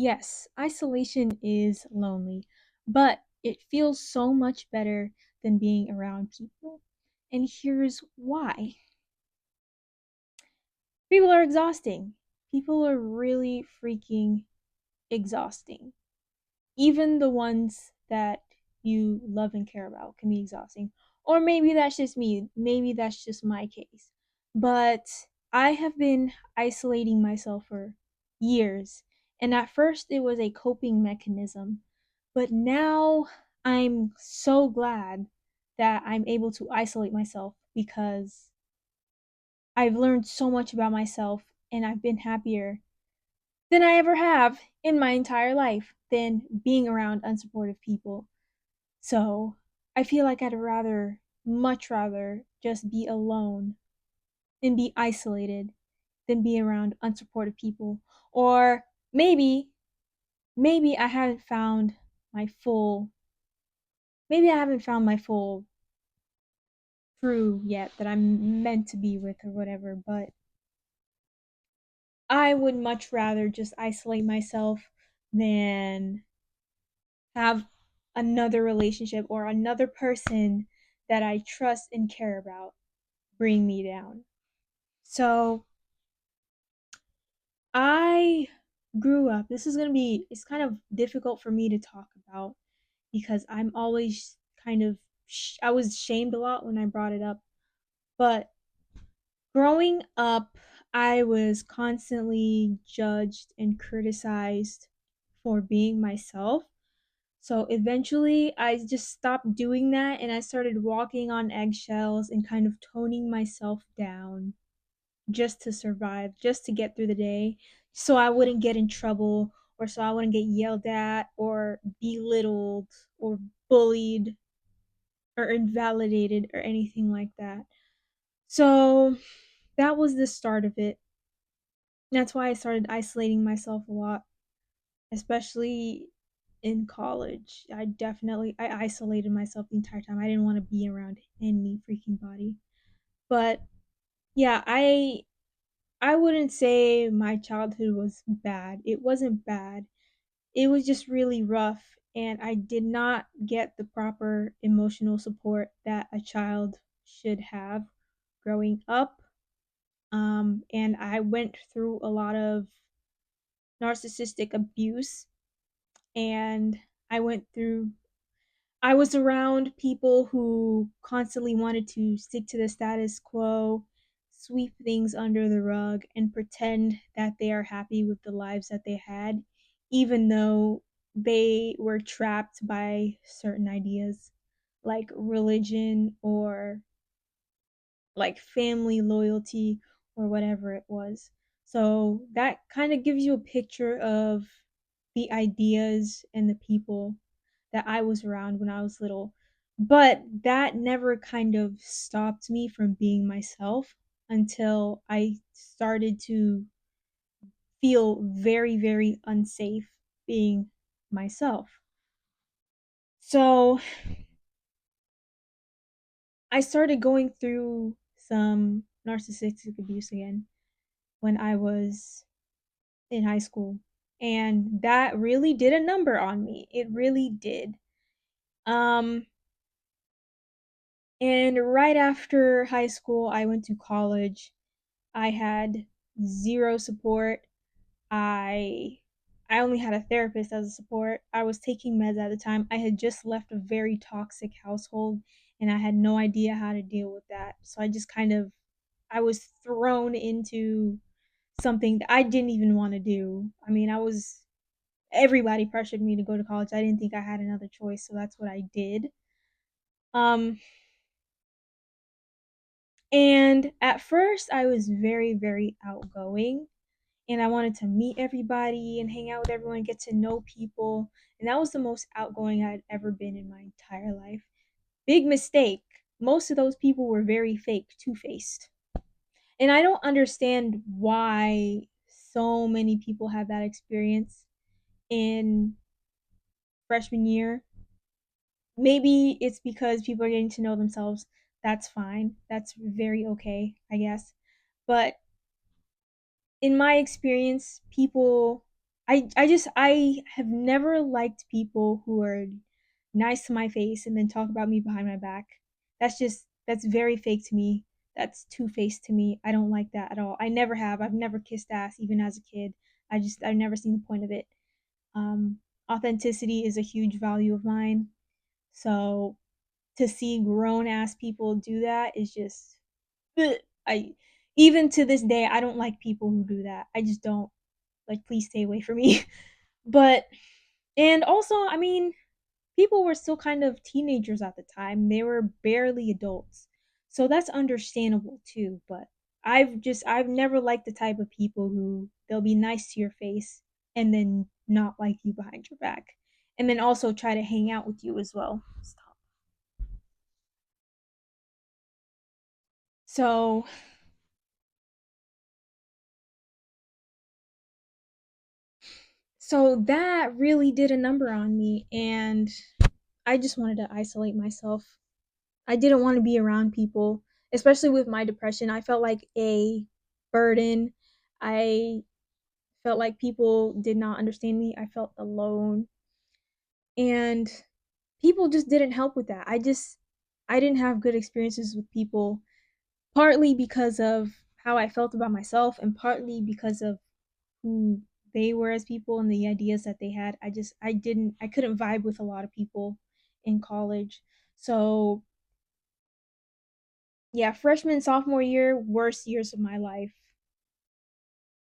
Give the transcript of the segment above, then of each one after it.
Yes, isolation is lonely, but it feels so much better than being around people. And here's why. People are exhausting. People are really freaking exhausting. Even the ones that you love and care about can be exhausting. Or maybe that's just me. Maybe that's just my case. But I have been isolating myself for years. And at first, it was a coping mechanism. But now I'm so glad that I'm able to isolate myself because I've learned so much about myself and I've been happier than I ever have in my entire life than being around unsupportive people. So I feel like I'd much rather just be alone and be isolated than be around unsupportive people. Or maybe, maybe I haven't found my full, maybe I haven't found my full crew yet that I'm meant to be with or whatever, but I would much rather just isolate myself than have another relationship or another person that I trust and care about bring me down. So I grew up. This is going to be, it's kind of difficult for me to talk about because I'm always kind of, I was shamed a lot when I brought it up. But growing up, I was constantly judged and criticized for being myself. So eventually, I just stopped doing that and I started walking on eggshells and kind of toning myself down just to survive, just to get through the day, so I wouldn't get in trouble or so I wouldn't get yelled at or belittled or bullied or invalidated or anything like that. So that was the start of it. That's why I started isolating myself a lot, especially in college. I isolated myself the entire time. I didn't want to be around any freaking body. But yeah, I wouldn't say my childhood was bad. It wasn't bad. It was just really rough and I did not get the proper emotional support that a child should have growing up. And I went through a lot of narcissistic abuse and I went through I was around people who constantly wanted to stick to the status quo, sweep things under the rug, and pretend that they are happy with the lives that they had, even though they were trapped by certain ideas like religion or like family loyalty or whatever it was. So that kind of gives you a picture of the ideas and the people that I was around when I was little. But that never kind of stopped me from being myself until I started to feel very, very unsafe being myself. So I started going through some narcissistic abuse again when I was in high school. And that really did a number on me. It really did. Um, and right after high school, I went to college. I had zero support. I I only had a therapist as a support. I was taking meds at the time. I had just left a very toxic household and I had no idea how to deal with that. So I just kind of I was thrown into something that I didn't even want to do. I mean, I was everybody pressured me to go to college. I didn't think I had another choice, so that's what I did. Um and at first I was very very outgoing and I wanted to meet everybody and hang out with everyone, get to know people, and that was the most outgoing I'd ever been in my entire life. Big mistake. Most of those people were very fake, two-faced. And I don't understand why so many people have that experience in freshman year. Maybe it's because people are getting to know themselves. That's fine. That's very okay, I guess. But in my experience, people, I have never liked people who are nice to my face and then talk about me behind my back. That's very fake to me. That's two-faced to me. I don't like that at all. I never have. I've never kissed ass even as a kid. I've never seen the point of it. Um Authenticity is a huge value of mine. So to see grown ass people do that is just I even to this day I don't like people who do that. I just don't. Like, please stay away from me. But and also, I mean, people were still kind of teenagers at the time. They were barely adults. So that's understandable too, but I've never liked the type of people who they'll be nice to your face and then not like you behind your back. And then also try to hang out with you as well. Stop. So so that really did a number on me, and I just wanted to isolate myself. I didn't want to be around people, especially with my depression. I felt like a burden. I felt like people did not understand me. I felt alone. And people just didn't help with that. I didn't have good experiences with people, partly because of how I felt about myself and partly because of who they were as people and the ideas that they had. I couldn't vibe with a lot of people in college. So yeah, freshman, sophomore year, worst years of my life.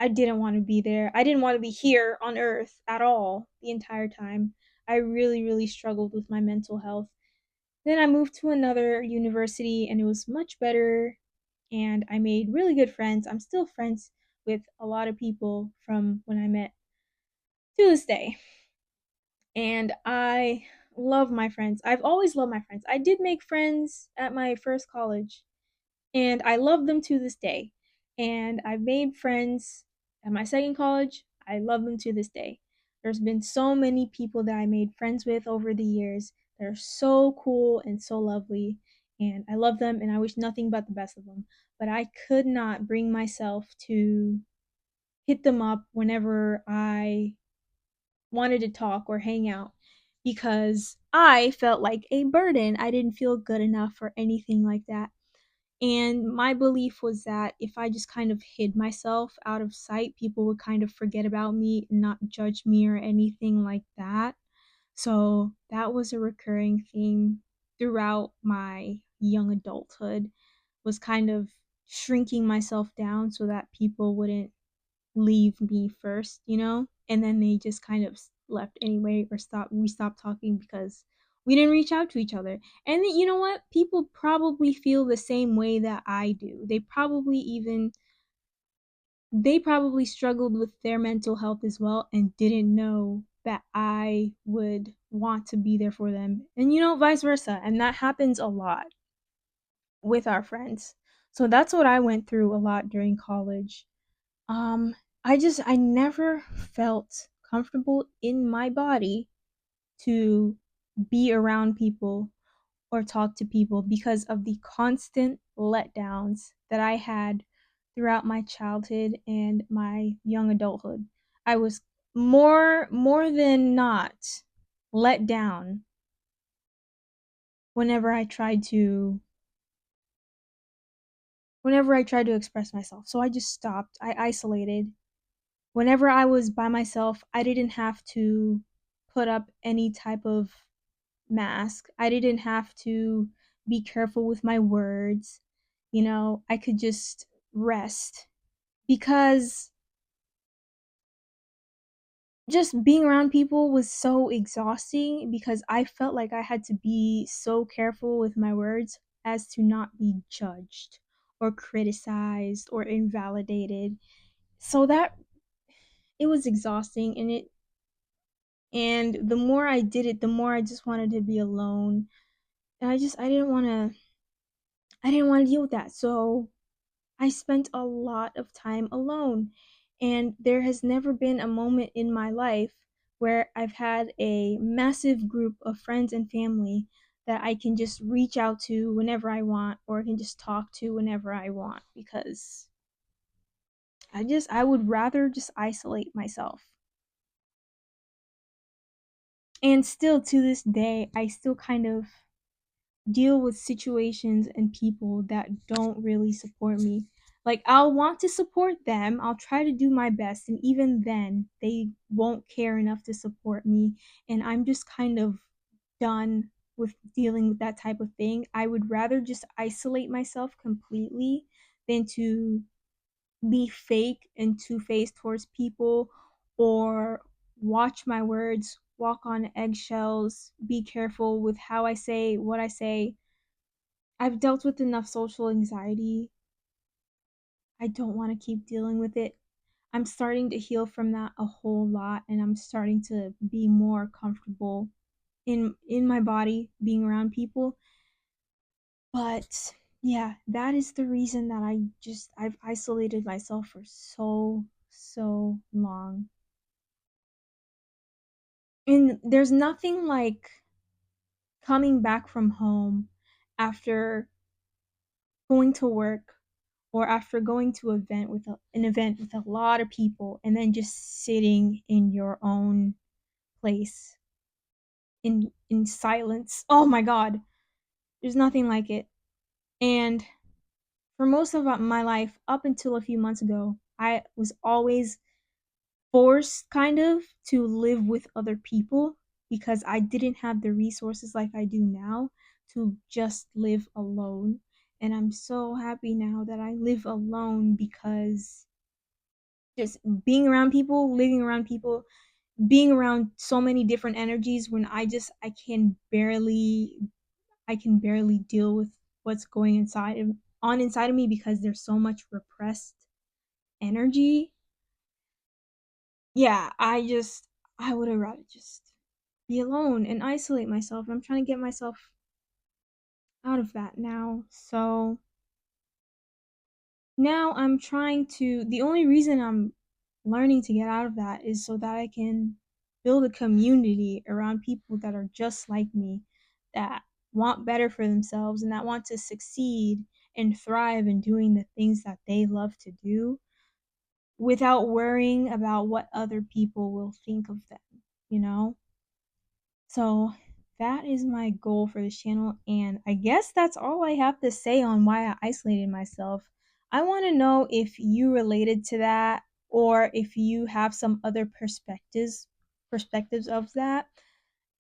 I didn't want to be there. I didn't want to be here on earth at all the entire time. I really, really struggled with my mental health. Then I moved to another university and it was much better. And I made really good friends. I'm still friends with a lot of people from when I met to this day. And I love my friends. I've always loved my friends. I did make friends at my first college and I love them to this day. And I've made friends at my second college. I love them to this day. There's been so many people that I made friends with over the years. They're so cool and so lovely, and I love them and I wish nothing but the best of them. But I could not bring myself to hit them up whenever I wanted to talk or hang out because I felt like a burden. I didn't feel good enough or anything like that. And my belief was that if I just kind of hid myself out of sight, people would kind of forget about me and not judge me or anything like that. So that was a recurring theme throughout my young adulthood, was kind of shrinking myself down so that people wouldn't leave me first, you know? And then they just kind of left anyway or stopped talking because we didn't reach out to each other. And then, you know what? People probably feel the same way that I do. They probably struggled with their mental health as well and didn't know that I would want to be there for them. And vice versa. And that happens a lot with our friends. So that's what I went through a lot during college. Um, I never felt comfortable in my body to be around people or talk to people because of the constant letdowns that I had throughout my childhood and my young adulthood. I was more than not let down whenever I tried to whenever I tried to express myself. So I just stopped. I isolated. Whenever I was by myself, I didn't have to put up any type of mask. I didn't have to be careful with my words. I could just rest because just being around people was so exhausting because I felt like I had to be so careful with my words as to not be judged or criticized or invalidated. So that it was exhausting and the more I did it, the more I just wanted to be alone. And I didn't want to deal with that. So I spent a lot of time alone. And there has never been a moment in my life where I've had a massive group of friends and family that I can just reach out to whenever I want or I can just talk to whenever I want because I would rather just isolate myself. And still to this day, I still kind of deal with situations and people that don't really support me. Like, I'll want to support them, I'll try to do my best, and even then, they won't care enough to support me. And I'm just kind of done with dealing with that type of thing. I would rather just isolate myself completely than to be fake and two-faced towards people, or watch my words, walk on eggshells, be careful with how I say what I say. I've dealt with enough social anxiety. I don't want to keep dealing with it. I'm starting to heal from that a whole lot, and I'm starting to be more comfortable in my body being around people. But yeah, that is the reason that I've isolated myself for so long. And there's nothing like coming back from home after going to work or after going to an event with a lot of people, and then just sitting in your own place in silence. Oh my god, there's nothing like it. And for most of my life up until a few months ago, I was always forced kind of to live with other people because I didn't have the resources like I do now to just live alone. And I'm so happy now that I live alone, because just being around people, living around people, being around so many different energies, when I can barely deal with what's going inside of me, because there's so much repressed energy. Yeah, I would have rather just be alone and isolate myself. I'm trying to get myself out of that now. So now I'm trying to the only reason I'm learning to get out of that is so that I can build a community around people that are just like me, that want better for themselves and that want to succeed and thrive in doing the things that they love to do without worrying about what other people will think of them, you know? So that is my goal for this channel, and I guess that's all I have to say on why I isolated myself. I want to know if you related to that, or if you have some other perspectives of that.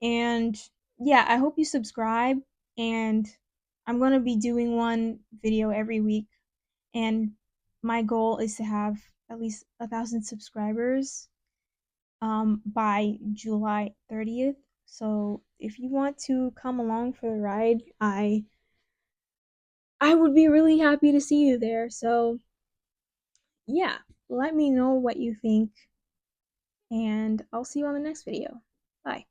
And yeah, I hope you subscribe, and I'm going to be doing one video every week, and my goal is to have at least 1,000 subscribers by July 30th. So if you want to come along for the ride, I would be really happy to see you there. So yeah, let me know what you think, and I'll see you on the next video. Bye.